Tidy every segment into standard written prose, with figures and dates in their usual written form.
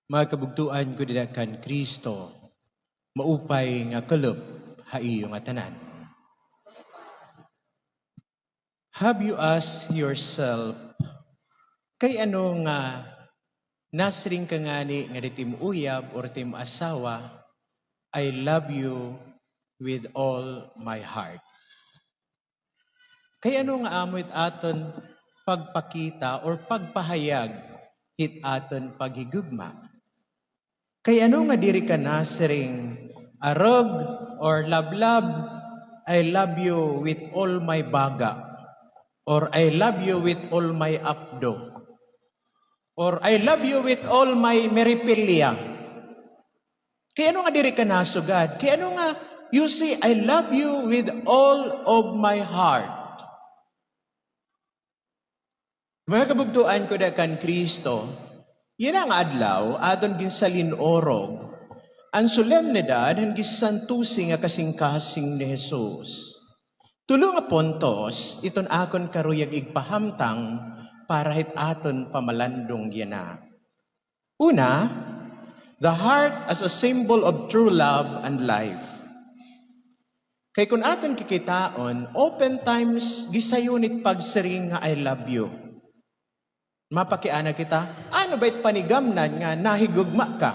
Mga kabugtuan ko kan Kristo, maupay nga kalup haiyo nga tanan. Have you asked yourself, kay ano nga nasring ka ngani nga ditim uyab or tim asawa, I love you with all my heart. Kay ano nga amoy aton pagpakita or pagpahayag hit aton paghigugma. Kay ano nga diri ka nasring arog or lablab, I love you with all my baga. Or I love you with all my apdo. Or I love you with all my meripilya. Kaya ano nga diri ka nasugad? Kaya ano nga, you see, I love you with all of my heart. Mga kabugtuan ko kan Kristo, yan ang adlaw, aton ginsalin orog, ang solemnidad, ang gisantusi nga kasing-kasing ni Jesus. Tulo nga puntos, iton akon karuyag igpahamtang para hit aton pamalandong yana. Una, the heart as a symbol of true love and life. Kay kun aton kikitaon, open times gisayunit pagsiring nga I love you. Mapakiana kita, ano ba'y panigamnan nga nahigugma ka?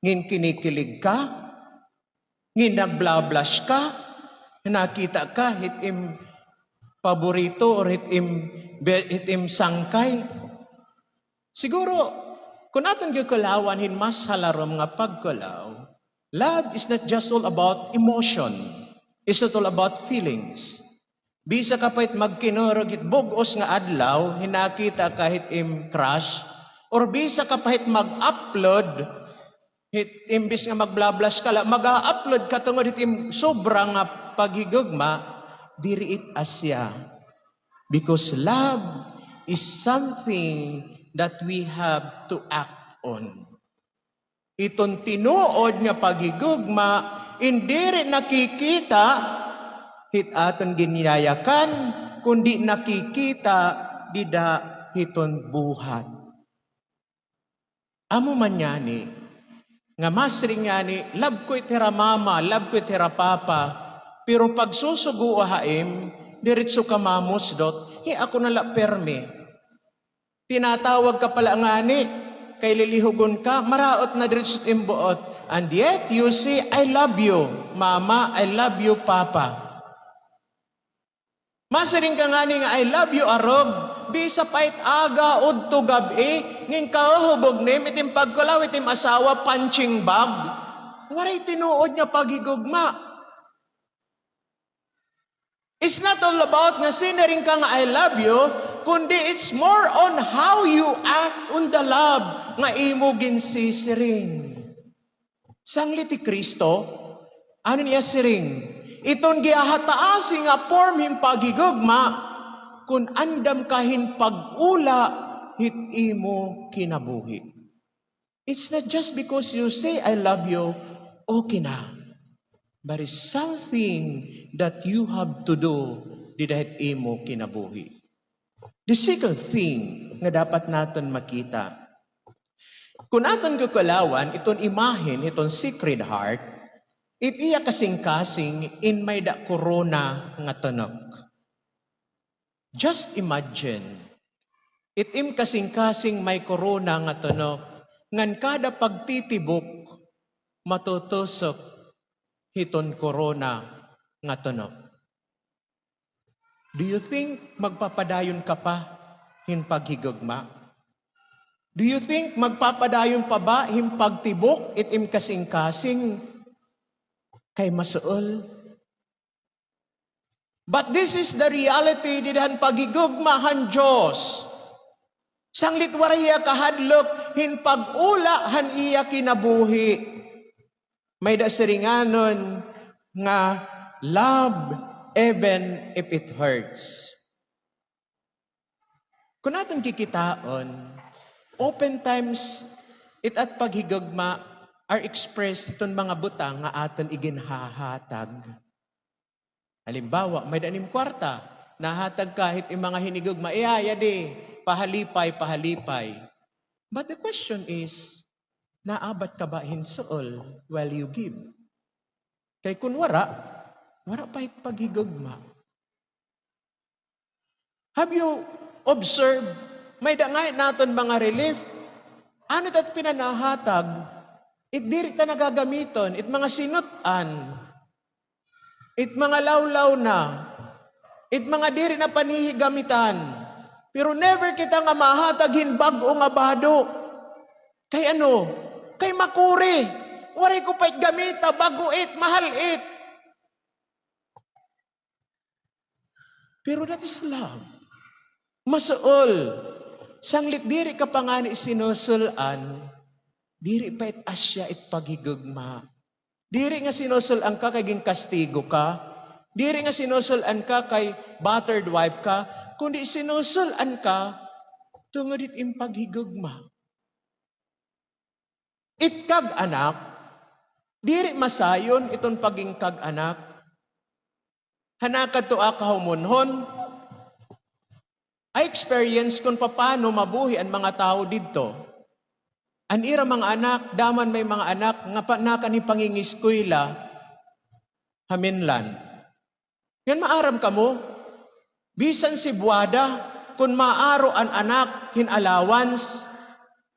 Ngin kinikilig ka? Ngin nagblablash ka? Nakita ka, hitim paborito or hitim sangkay. Siguro, kung natin gagkalawan, hin mas halarom nga pagkalaw, love is not just all about emotion. It's not all about feelings. Bisa ka pa'y magkinurog hit bugos nga adlaw, hinakita ka hitim crush, or bisa ka pa'y mag-upload, imbis nga mag-blablash ka lang, mag-upload ka tungod hitim sobrang nga paghigugma, diriit asya. Because love is something that we have to act on. Itong tinuod nga paghigugma, hindi rin nakikita, hit aton giniyayakan, kundi nakikita, dida hiton buhat. Amo man yani, nga masring yani, love ko itira mama, love ko itira papa, pero pag susugo haim, diretso ka mamusdot, ako nala perme. Tinatawag ka pala ngani, kay lilihugon ka, maraot na diretso imbuot. And yet, you say, I love you, mama, I love you, papa. Masaring ka ngani nga, I love you, arog, bisa pait aga, udto gabi, ngin kahubog ni, itim pagkulaw, itim asawa, punching bag. Waray tinuod niya paghigugma. It's not all about nga sinaring ka nga I love you, kundi it's more on how you act on the love nga imo ginsisiring. Sangli ti Kristo, ano niya siring? Itong gihataasi nga form him pagigugma, kun andam kahin pag-ula, hit imo kinabuhi. It's not just because you say I love you, okay na. But it's something that you have to do didahit imo kinabuhi. The second thing nga dapat natin makita, kung natin kukulawan, itong imahin, itong Sacred Heart, iya kasing-kasing in may da corona nga tanok. Just imagine, itim kasing-kasing may corona nga tanok, ngan kada pagtitibok, matutusok, hiton corona nga tanok. Do you think magpapadayon ka pa hin paghigugma? Do you think magpapadayon pa ba hin pagtibok itim kasing-kasing kay masuol? But this is the reality didahan paghigugmahan Diyos. Sanglit waraya kahadlok hin pag-ula han iya kinabuhi. May dasiringanon nga love even if it hurts. Kung natin kikitaon, open times it at paghigugma are expressed itong mga butang nga aton iginhahatag. Halimbawa, may danim kwarta, nahatag kahit yung mga hinigugma, ayade, pahalipay. But the question is, naabat ka ba hinsuol while you give? Kay kun wara pa paghigugma. Have you observed, may dangay naton mga relief, ano tat pinanahatag, it diri ta nagagamiton, it mga sinutan, it mga lawlaw na, it mga diri na panihigamitan, pero never kita nga mahatag hinbag o nga bado. Kay ano? Kay makuri. Wari ko pa'y gamita, bago it, mahal it. Pero that is love. Masuol. Sanglit diri ka pa nga ni sinusulan, diri pa it asya it paghigugma. Diri nga sinusulan ka kay ging kastigo ka. Diri nga sinusulan ka kay battered wife ka. Kundi sinusulan ka, tungod it impaghigugma. It kag anak, diri masayon itong paging kag anak. Hanakad to akahumonhon, I experience kung paano mabuhi ang mga tao dito. An ira mga anak, daman may mga anak, nga panaka ni pangingiskwela, haminlan. Yan maaram ka mo, bisan si buwada, kung maaro an anak, hinalawans,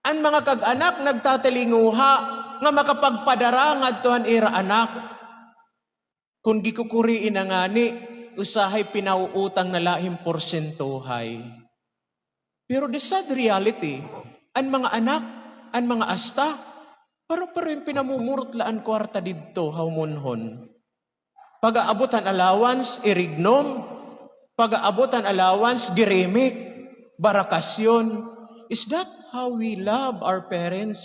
ang mga kag-anak nagtatalinguha, nga makapagpadarangad to an ira anak. Kung gikukuriin na ngani, usahay pinauutang na lahing porsentuhay. Pero the sad reality, ang mga anak, ang mga asta, pero yung pinamumurutlaan kwarta dito, haumonhon. Pag-aabutan allowance, irignom. Pag-aabutan allowance, girimik. Barakasyon. Is that how we love our parents?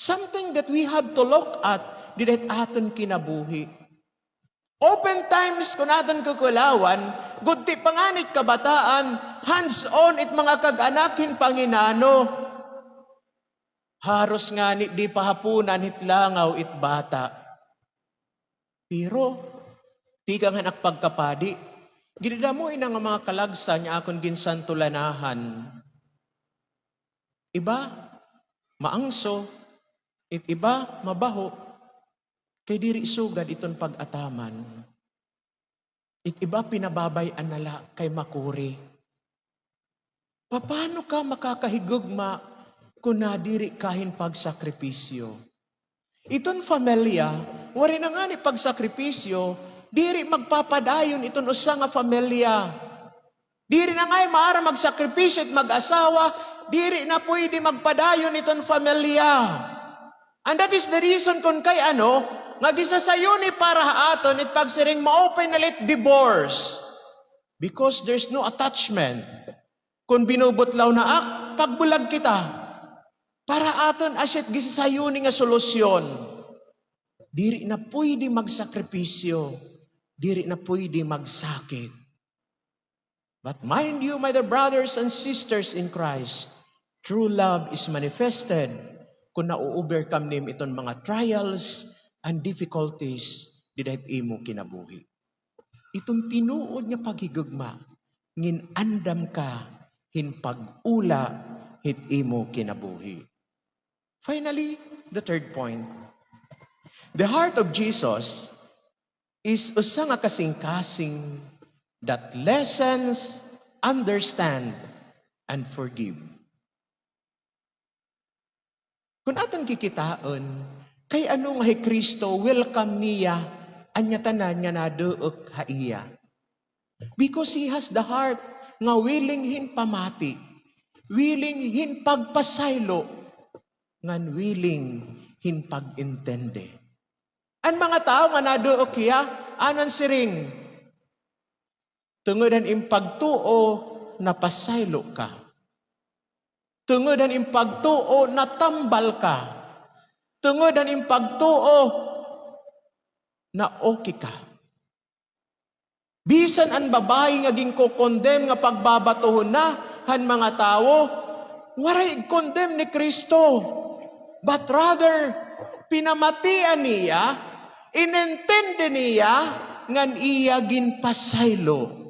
Something that we have to look at, didit aton kinabuhi. Open times kung aton kukulawan, gudti panganit kabataan, hands-on it mga kag-anakin panginano. Haros nga ni di pahapunan it langaw it bata. Pero, di ka nga nakpagkapadi, ginidamuin ang mga kalagsa niya akong ginsantulanahan. Iba, maangso, it iba, mabaho, kay diri sugad iton pag-ataman. It iba pinababay-an nala kay makuri. Paano ka makakahigugma kung nadiri kahin pagsakripisyo? Iton familia, wari na nga ni pagsakripisyo, diri magpapadayon iton usa nga familia. Diri na nga maara magsakripisyo at mag-asawa, diri na pwede magpadayon iton familia. And that is the reason kung kay ano, nagisasayo ni para aton it pagsiring ma-open na lit divorce. Because there's no attachment. Kung binubutlaw na pagbulag kita, para aton asyat gisasayo ni nga solusyon. Diri na pwede magsakripisyo, diri na pwede magsakit. But mind you, my dear brothers and sisters in Christ, true love is manifested kung na-overcome nim iton mga trials and difficulties didahit imo kinabuhi. Itong tinuod nga paghigugma, ngin andam ka, hin pag-ula, hit imo kinabuhi. Finally, the third point. The heart of Jesus is usa nga kasing-kasing that lessons, understand, and forgive. Kung aton kikitaon, kay ano nga Kristo, welcome niya, anya tanan nga naduok haiya. Because He has the heart nga willing hin pamati, willing hin pagpasaylo, ngan willing hin pag-intende. Ang mga tao nga naduok hiya, anan siring, tungodan impagtuo na pasaylo ka. Tungodan impagtuo na tambal ka. Tungodan impagtuo na okay ka. Bisan ang babae nga ginkokondem nga pagbabatuhon na han mga tao, waray kondem ni Kristo. But rather, pinamatian niya, inintende niya, ngan iya ginpasaylo.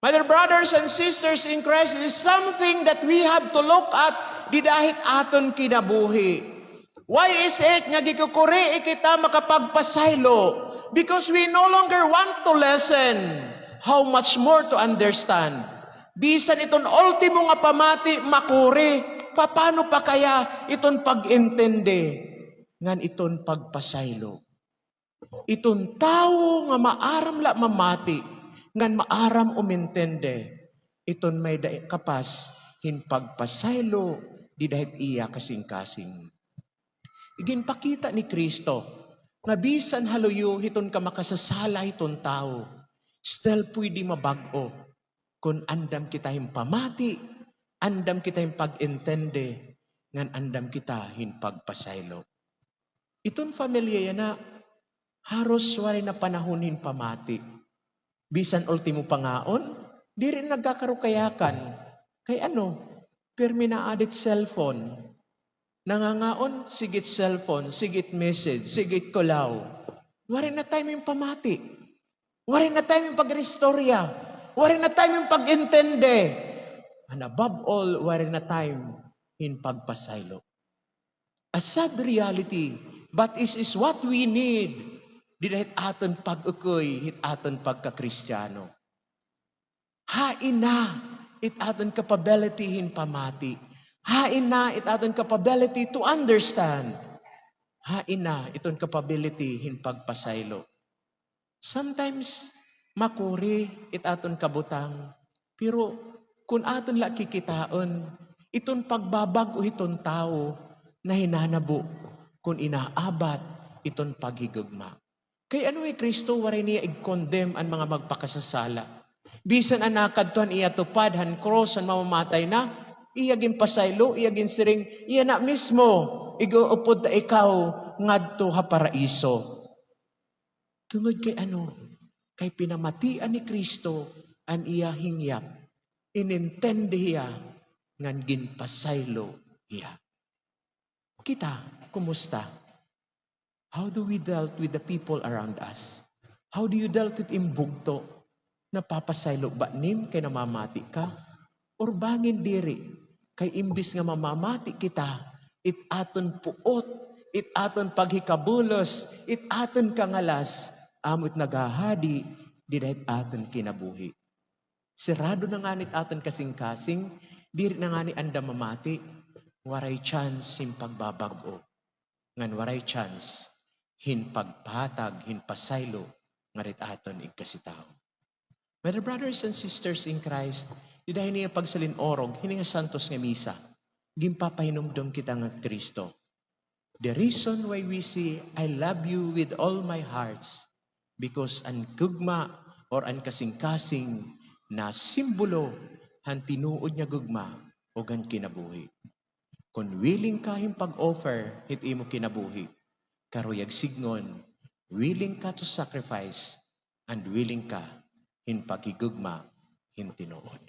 My dear brothers and sisters in Christ, it is something that we have to look at di dahit aton kinabuhi. Why is it nga gikukuri kita makapagpasaylo? Because we no longer want to listen. How much more to understand? Bisan iton ultimo nga pamati makuri, paano pa kaya iton pag-intende ngan iton pagpasaylo? Iton tao nga maaram la mamati, ngan maaram umintende, iton may kapas hin pagpasaylo di dahit iya kasing-kasing. Iginpakita ni Kristo nga bisan haluyo hiton ka makasasala hiton tao, still pwede mabag-o kung andam kita hin pamati, andam kita hin pag-intende, ngan andam kita hin pagpasaylo. Iton familia yan na haros wari na panahon hin pamati. Bisan ultimo pangaon, di rin nagkakarukayakan. Kay ano? Permi na adit cellphone. Nangangaon, sigit cellphone, sigit message, sigit kulaw. Wari na tayo yung pamati. Wari na tayo yung pag-restorya. Wari na tayo yung pag-intende. And above all, wari na tayo in pagpasaylo. A sad reality, but is what we need. Di dahit aton pag-ukoy, hit aton pagka-Kristiyano. Hain na, it aton capability hin pamati. Hain na, it aton capability to understand. Hain na, iton capability hin pagpasaylo. Sometimes, makuri, it aton kabutang. Pero, kung aton la kikitaon, iton pagbabag o iton tao na hinanabo kung inaabat iton paghigugma. Kay ano Kristo waray niya i-condemn ang mga magpakasasala. Bisan ang nakadtuan iya tupad, han cross, han mamamatay na, iyagin pasaylo, iyagin siring, iya na mismo, iguupod na ikaw, ngadto ha paraiso. Tungod kay ano? Kay pinamatian ni Kristo ang iya hingyap. Inintende hiya, ngan ginpasaylo hiya. Kita, kumusta? How do we dealt with the people around us? How do you dealt with imbugto? Napapasaylo ba nim kay namamati ka? Or bangin diri, kay imbis nga mamamati kita, it aton puot, it aton paghikabulos, it aton kangalas, amot nagahadi, di dahit aton kinabuhi. Sirado na nga nit aton kasing-kasing, diri na nga ni anda mamati, waray chance hin pagbabago. Ngan waray chance, hin pagpatag, hin pasaylo, ngarit aton igkasitao. My brothers and sisters in Christ, di dahil niya pagsalin-orog, hininga santos nga misa, gimpapahinumdum kita nga Kristo. The reason why we say, I love you with all my hearts, because ang gugma or ang kasing-kasing na simbolo han tinuod niya gugma o gan kinabuhi. Kung willing ka yung pag-offer, hit imo kinabuhi. Karuyag signon, willing ka to sacrifice and willing ka in pagigugma, in tinuod.